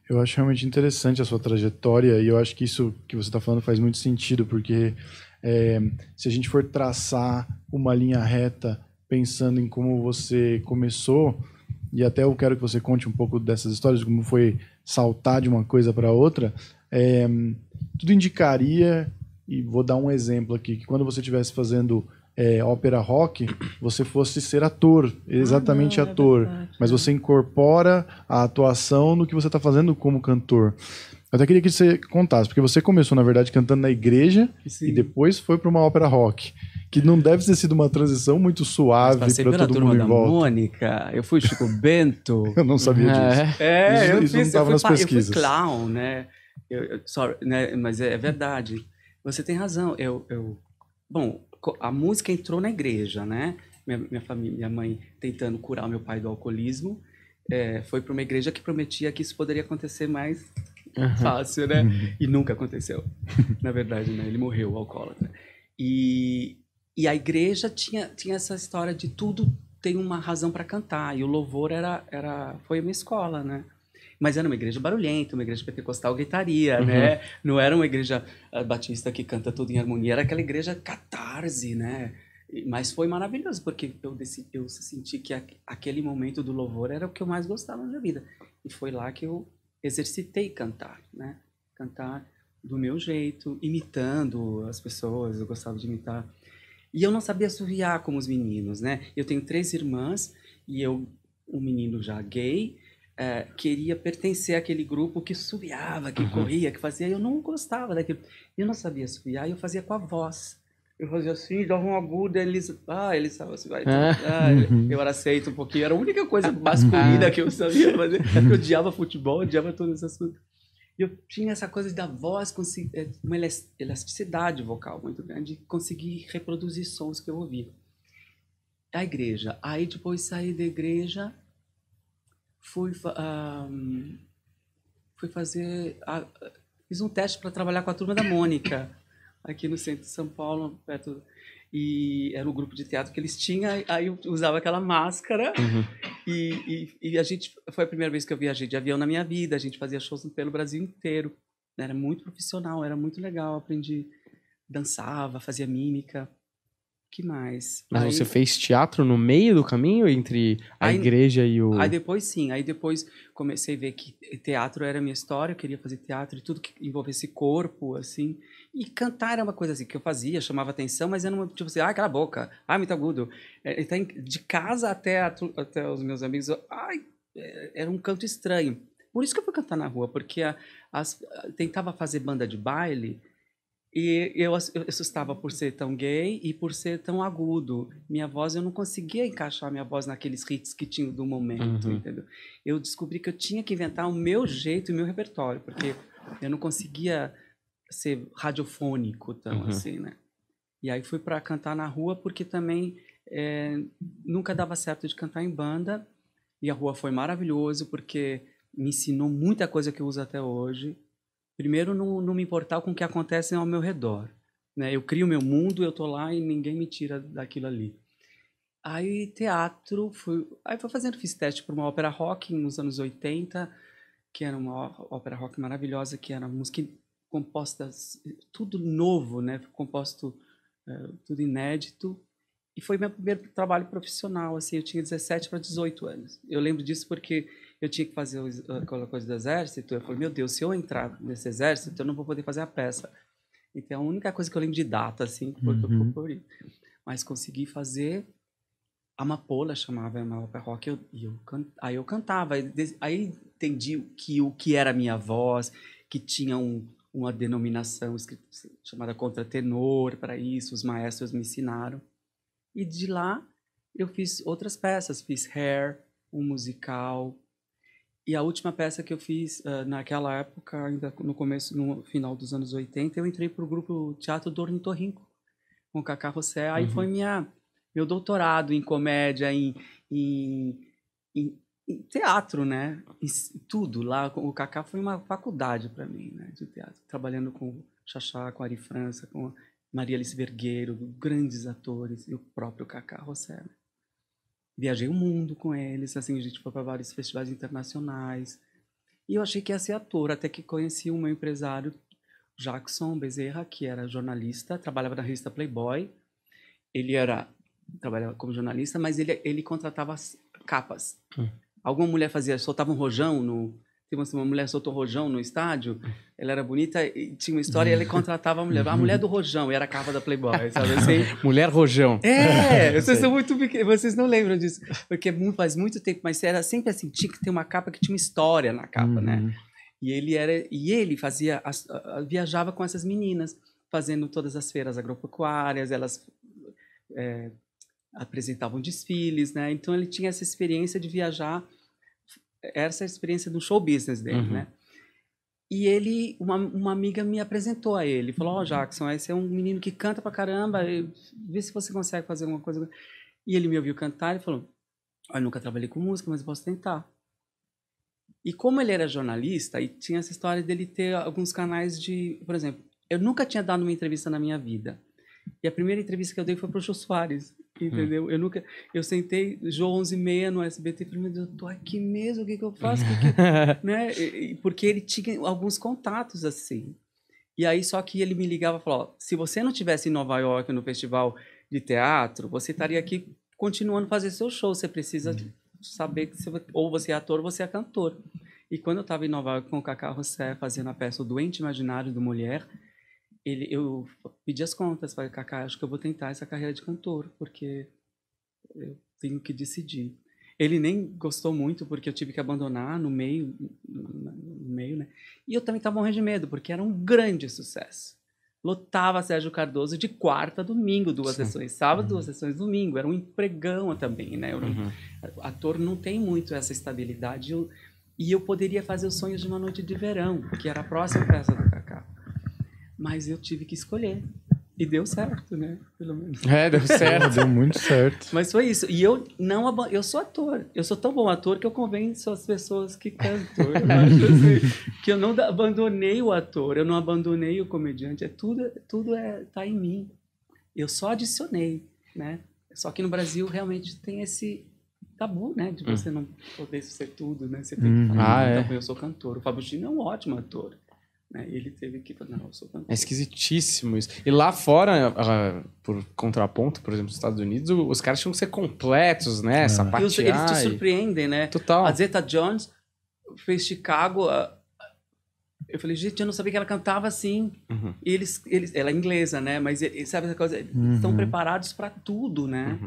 Eu acho realmente interessante a sua trajetória e eu acho que isso que você está falando faz muito sentido, porque se a gente for traçar uma linha reta pensando em como você começou, e até eu quero que você conte um pouco dessas histórias, como foi saltar de uma coisa para outra, é, tudo indicaria, e vou dar um exemplo aqui, que quando você estivesse fazendo ópera rock, você fosse ser ator, exatamente Não, é ator, verdade. mas você incorpora a atuação no que você está fazendo como cantor. Eu até queria que você contasse, porque você começou, na verdade, cantando na igreja e Sim. depois foi para uma ópera rock, que não deve ter sido uma transição muito Mas suave passei para pela todo turma mundo em da volta. Mônica, eu fui Chico Bento. Eu não sabia disso. É, Isso não estava nas eu fui pesquisas. clown, né? Sorry, né? Mas é verdade. Você tem razão. Bom, a música entrou na igreja, né? Minha família, minha mãe tentando curar o meu pai do alcoolismo, foi para uma igreja que prometia que isso poderia acontecer mais fácil, né? E nunca aconteceu. Na verdade, né? Ele morreu, alcoólatra. E, e a igreja tinha essa história de tudo tem uma razão para cantar. E o louvor foi uma escola, né? Mas era uma igreja barulhenta, uma igreja pentecostal gritaria, né? Não era uma igreja batista que canta tudo em harmonia, era aquela igreja catarse, né? Mas foi maravilhoso, porque eu senti que aquele momento do louvor era o que eu mais gostava na minha vida. E foi lá que eu exercitei cantar, né? Cantar do meu jeito, imitando as pessoas, eu gostava de imitar. E eu não sabia assoviar como os meninos, né? Eu tenho 3 irmãs e um menino já gay, queria pertencer àquele grupo que assoviava, que corria, que fazia. Eu não gostava daquilo. Eu não sabia assoviar e eu fazia com a voz. Eu fazia assim, dava um agudo, eles estavam assim, vai, eu era aceito um pouquinho, era a única coisa masculina que eu sabia fazer. Eu odiava futebol, odiava todas essas coisas. Eu tinha essa coisa da voz, uma elasticidade vocal muito grande, conseguir reproduzir sons que eu ouvia. A igreja. Aí depois saí da igreja, fui, fui fazer. Fiz um teste para trabalhar com a turma da Mônica, aqui no centro de São Paulo, perto. E era um grupo de teatro que eles tinham, aí eu usava aquela máscara. E a gente, foi a primeira vez que eu viajei de avião na minha vida, a gente fazia shows pelo Brasil inteiro. Era muito profissional, era muito legal, aprendi, dançava, fazia mímica. Que mais? Mas você fez teatro no meio do caminho entre a igreja e o... Aí depois sim, aí depois comecei a ver que teatro era a minha história, eu queria fazer teatro e tudo que envolvesse corpo, assim. E cantar era uma coisa assim que eu fazia, chamava atenção, mas era uma, tipo assim, cala a boca, muito agudo. Então, de casa até os meus amigos, era um canto estranho. Por isso que eu fui cantar na rua, porque tentava fazer banda de baile. E eu assustava por ser tão gay e por ser tão agudo. Minha voz, eu não conseguia encaixar minha voz naqueles hits que tinham do momento, entendeu? Eu descobri que eu tinha que inventar o meu jeito e o meu repertório, porque eu não conseguia ser radiofônico tão assim, né? E aí fui para cantar na rua, porque também nunca dava certo de cantar em banda. E a rua foi maravilhoso, porque me ensinou muita coisa que eu uso até hoje. Primeiro, não me importar com o que acontece ao meu redor, né? Eu crio meu mundo, eu tô lá e ninguém me tira daquilo ali. Aí, teatro, fiz teste para uma ópera rock nos anos 80, que era uma ópera rock maravilhosa, que era música composta, tudo novo, né? Composto, tudo inédito. E foi meu primeiro trabalho profissional, assim, eu tinha 17 para 18 anos. Eu lembro disso porque eu tinha que fazer aquela coisa do exército. Eu falei, meu Deus, se eu entrar nesse exército, eu não vou poder fazer a peça. Então, a única coisa que eu lembro de data, assim, foi por isso. Mas consegui fazer. Amapola chamava uma ópera rock, aí eu cantava. Aí entendi o que era a minha voz, que tinha uma denominação chamada contratenor para isso, os maestros me ensinaram. E de lá eu fiz outras peças, fiz Hair, um musical. E a última peça que eu fiz naquela época, ainda no final dos anos 80, eu entrei para o grupo Teatro do Ornitorrinco, com Cacá Rossé. Aí foi meu doutorado em comédia, em teatro, né? Tudo lá. O Cacá foi uma faculdade para mim, né? De teatro. Trabalhando com o Xaxá, com a Ari França, com Maria Alice Vergueiro, grandes atores, e o próprio Cacá Rossé. Né? Viajei o mundo com eles, assim, a gente foi para vários festivais internacionais. E eu achei que ia ser ator, até que conheci o meu empresário, Jackson Bezerra, que era jornalista, trabalhava na revista Playboy. Ele trabalhava como jornalista, mas ele contratava as capas. Alguma mulher soltava um rojão Tem uma mulher soltou rojão no estádio, ela era bonita e tinha uma história e ele contratava a mulher do rojão, e era a capa da Playboy, sabe assim? Mulher rojão. Vocês são muito pequenos, vocês não lembram disso, porque faz muito tempo, mas era sempre assim, tinha que ter uma capa que tinha uma história na capa, né? E ele viajava com essas meninas, fazendo todas as feiras agropecuárias, elas apresentavam desfiles, né? Então ele tinha essa experiência de viajar, essa experiência do show business dele, né? E uma amiga me apresentou a ele, falou, Jackson, esse é um menino que canta pra caramba, vê se você consegue fazer alguma coisa. E ele me ouviu cantar e falou, eu nunca trabalhei com música, mas eu posso tentar. E como ele era jornalista, e tinha essa história dele ter alguns canais por exemplo, eu nunca tinha dado uma entrevista na minha vida. E a primeira entrevista que eu dei foi pro Jô Soares, entendeu? Eu sentei, Jô 11h30 no SBT, e falei, meu Deus, eu tô aqui mesmo, o que eu faço? Né? Porque ele tinha alguns contatos assim. E aí, só que ele me ligava e falou, se você não estivesse em Nova York no festival de teatro, você estaria aqui continuando a fazer seu show, você precisa saber que ou você é ator ou você é cantor. E quando eu estava em Nova York com o Cacá Rossé fazendo a peça O Doente Imaginário do Mulher, eu pedi as contas, falei, Cacá, acho que eu vou tentar essa carreira de cantor, porque eu tenho que decidir. Ele nem gostou muito, porque eu tive que abandonar no meio, né? E eu também estava morrendo de medo, porque era um grande sucesso. Lotava Sérgio Cardoso de quarta a domingo, 2 sessões, sábado, 2 sessões, domingo. Era um empregão também, né? Ator não tem muito essa estabilidade. E eu poderia fazer Os Sonhos de uma Noite de Verão, que era a próxima peça do Cacá. Mas eu tive que escolher. E deu certo, né? Pelo menos. Deu certo. Deu muito certo. Mas foi isso. E eu sou ator. Eu sou tão bom ator que eu convenço as pessoas que cantam. Eu acho assim, que eu não abandonei o ator, eu não abandonei o comediante. Tudo tá em mim. Eu só adicionei, né? Só que no Brasil realmente tem esse tabu, né? De você não poder ser tudo, né? Você tem que falar, então, eu sou cantor. O Fábio Chino é um ótimo ator. Ele teve que falar, não, eu sou cantor. É esquisitíssimo isso. E lá fora, por contraponto, por exemplo, nos Estados Unidos, os caras tinham que ser completos, né? Sapatear. Eles te surpreendem, né? Total. A Zeta Jones fez Chicago. Eu falei, gente, eu não sabia que ela cantava assim. E ela é inglesa, né? Mas sabe essa coisa? Estão preparados para tudo, né?